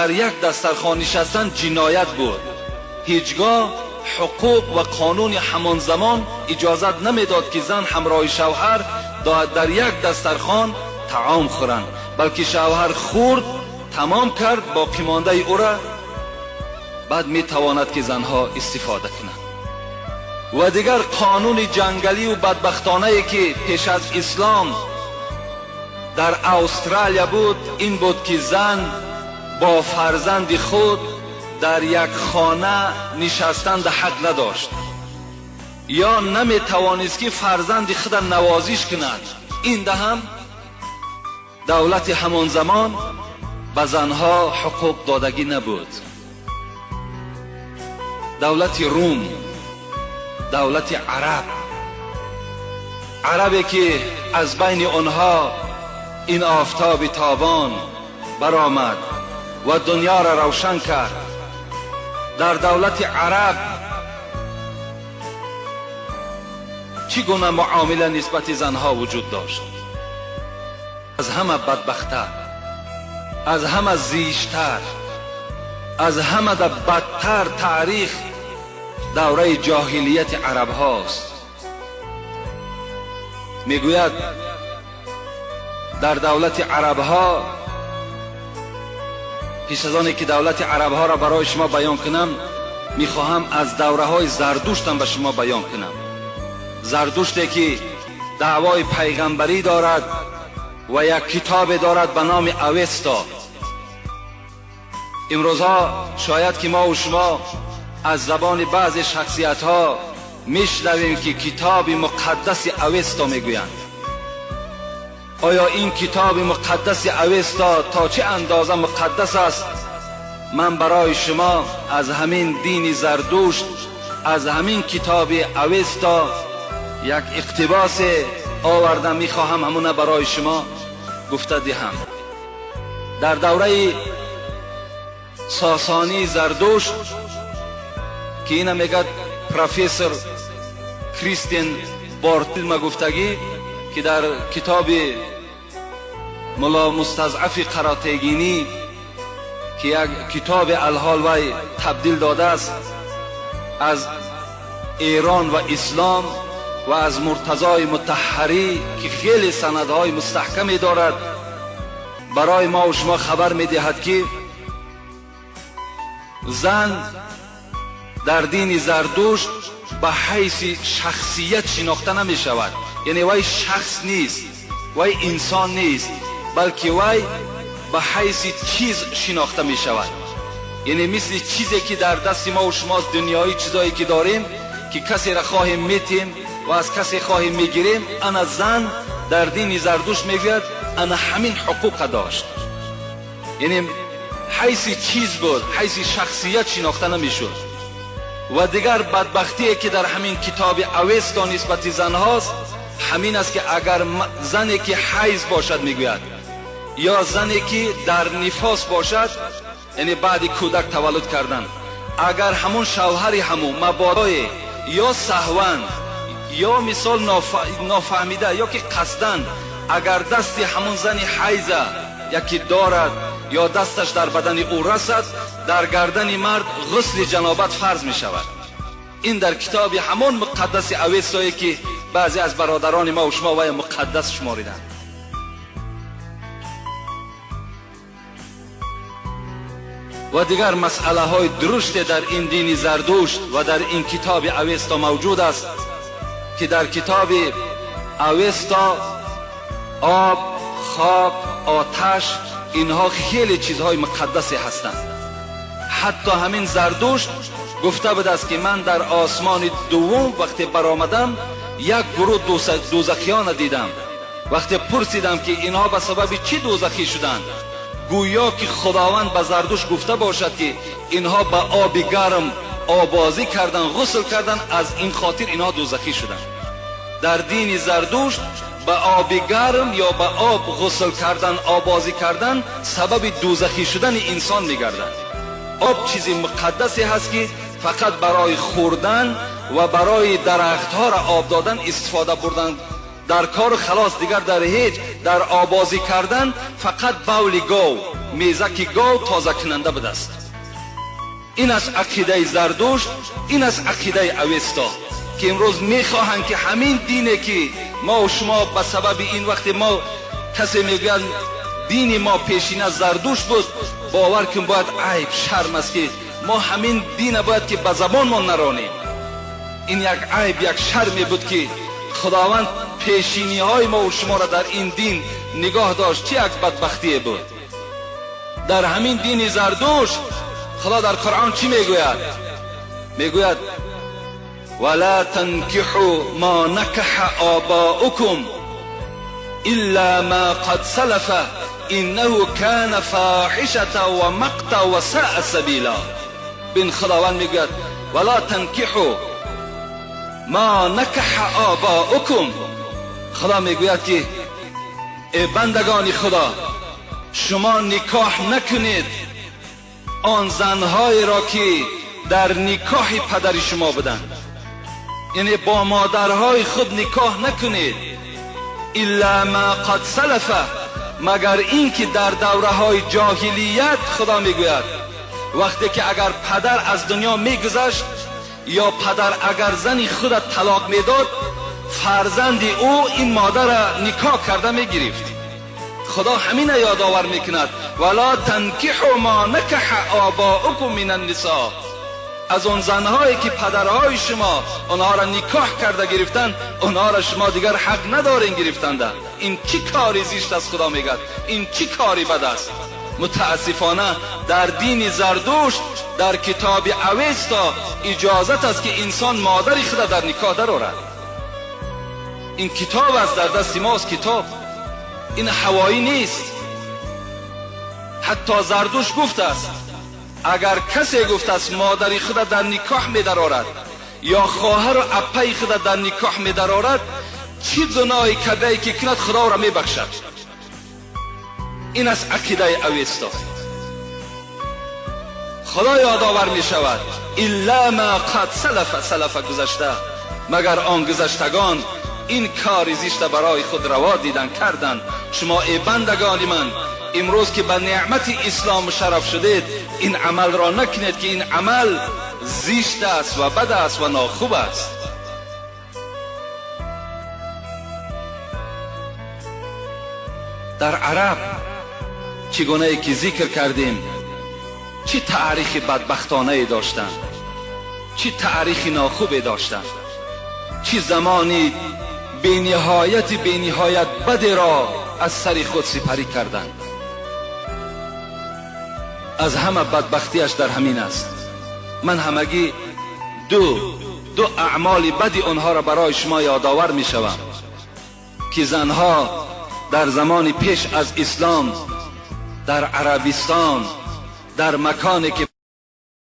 در یک دسترخوان نشستن جنایت بود. هیچگاه حقوق و قانون همان زمان اجازت نمیداد که زن همراه شوهر در یک دسترخوان طعام خورند، بلکه شوهر خورد تمام کرد باقی مانده او را بعد میتواند که زنها استفاده کنند. و دیگر قانون جنگلی و بدبختانه ای که پیش از اسلام در استرالیا بود این بود که زن با فرزند خود در یک خانه نشستن حق نداشت یا نمیتوانست که فرزند خود نوازش کند. این ده هم دولت همان زمان به زنها حقوق دادگی نبود. دولت روم، دولت عربی که از بین آنها این آفتاب تابان برآمد و دنیا را روشن کرد. در دولت عرب چگونه معامله نسبت زنها وجود داشت؟ از همه بدبخت‌تر، از همه زیشتر، از همه بدتر تاریخ دوره جاهلیت عرب هاست. میگوید در دولت عرب ها، پیش از آنی که دولت عرب ها را برای شما بیان کنم میخواهم از دوره های زردشتم به شما بیان کنم. زردشتی که دعوای پیغمبری دارد و یک کتاب دارد به نام اوستا. امروزها شاید که ما و شما از زبان بعض شخصیت ها میشنویم که کتاب مقدس اوستا میگویند. آیا این کتاب مقدس اوستا تا چه اندازه مقدس است؟ من برای شما از همین دین زردشت، از همین کتاب اوستا یک اقتباس آوردم، میخواهم همونه برای شما گفته دهم. در دوره ساسانی زردشت که اینه میگد پروفسور کریستین بارتلمه گفتگی که در کتاب ملا مستضعف قراتگینی که یک کتاب الحال وی تبدیل داده است از ایران و اسلام و از مرتضای مطهری که خیلی سندهای مستحکمی دارد، برای ما و شما خبر میدهد که زن در دین زردشت به حیث شخصیت شناخته نمی شود. یعنی وی شخص نیست، وی انسان نیست، بلکه وی به حیث چیز شناخته می شود. یعنی مثل چیزی که در دست ما و شما دنیایی چیزایی که داریم که کسی را خواهیم میتیم و از کسی خواهیم میگیریم، انا زن در دین زردشت میگوید انا همین حقوق داشت. یعنی حیث چیز بود، حیث شخصیت شناخته نمیشد. و دیگر بدبختی که در همین کتاب اوستا نسبت زن هاست همین است که اگر زنی که حیض باشد میگوید یا زنی که در نفاس باشد، یعنی بعد کودک تولد کردن، اگر همون شوهری همون مبادای یا سهوان یا مثال نافهمیده یا که قصدن اگر دست همون زن حیض یکی دارد یا دستش در بدن او رسد، در گردن مرد غسل جنابت فرض می شود. این در کتاب همون مقدس اوستایی که بعضی از برادران ما و شما وی مقدس شماریدند. و دیگر مسئله های درشت در این دین زردشت و در این کتاب اوستا موجود است که در کتاب اوستا آب، خاک، آتش، اینها خیلی چیزهای مقدسی هستند. حتی همین زردشت گفته بود است که من در آسمان دوم وقتی برآمدم یک گروه دوزخیان دیدم. وقتی پرسیدم که اینها به سبب چی دوزخی شدند، گویا که خداوند به زردشت گفته باشد که اینها به آب گرم آبازی کردن، غسل کردن، از این خاطر اینها دوزخی شدند. در دین زردشت به آب گرم یا به آب غسل کردن، آبازی کردن سبب دوزخی شدن انسان میگردد. آب چیزی مقدسی هست که فقط برای خوردن و برای درختها را آب دادن استفاده بردن در کار خلاص، دیگر در هیچ در آبازی کردن فقط بول گاو میزک گاو تازه کننده بوده است. این از عقیده زردشت، این از عقیده اوستا که امروز میخواهند که همین دینه که ما و شما به سبب این وقت ما کسی میگن دین ما پیشین از زردشت بود، باور کن باید عیب شرم است که ما همین دین باید که به زبان ما نرانیم. این یک عیب یک شرمی بود که خداوند پیشینی های ما و شما را در این دین نگاه داشت. چه یک بدبختی بود. در همین دین زردشت خدا در قرآن چی میگوید؟ میگوید ولا تنکحوا ما نکح آباؤکم الا ما قد سلف انه کان فاحشة و مقتا و ساء سبیلا. بین خداوند میگوید ولا تنکحوا ما نکح آباؤکم. خدا میگوید که ای بندگان خدا، شما نکاح نکنید آن زنهای را که در نکاح پدر شما بودند، یعنی با مادرهای خود نکاح نکنید. الا ما قد سلف، مگر این که در دوره های جاهلیت خدا میگوید وقتی که اگر پدر از دنیا میگذشت یا پدر اگر زنی خود طلاق میداد، فرزند او این مادر را نکاح کرده میگرفت. خدا همین یادآور میکند ولا تنکحوا ما نکح آباؤکم من النساء. از اون زنهایی که پدرهای شما اونها را نکاح کرده گرفتن، اونها را شما دیگر حق ندارین گرفتنده. این چی کاری زشت است؟ خدا میگه این چی کاری بد است. متاسفانه در دین زردشت در کتاب اوستا اجازت است که انسان مادر خود در نکاح درآورد. این کتاب است، در دست ماست کتاب، این هوایی نیست. حتی زردشت گفته است اگر کسی گفته است مادر خود در نکاح می درآورد یا خواهر و اپه خود در نکاح می درآورد، چی گناهی کرده که کند خدا را می بخشد. این از عقیده اوستا. خدا یادآور می شود الا ما قد سلف گذشته، مگر آن گذشتگان این کار زشت برای خود روا دیدن کردند. شما ای بندگان من امروز که به نعمت اسلام مشرف شدید، این عمل را نکنید که این عمل زشت است و بد است و ناخوب است. در عرب چگونه که ذکر کردیم چه تاریخ بدبختانه داشتند، چه تاریخ ناخوب داشتند، چه زمانی بینهایت بد را از سر خود سپری کردند. از همه بدبختیش در همین است. من همگی دو اعمال بدی آنها را برای شما یادآور می شوم که زنها در زمان پیش از اسلام در عربستان در مکانی که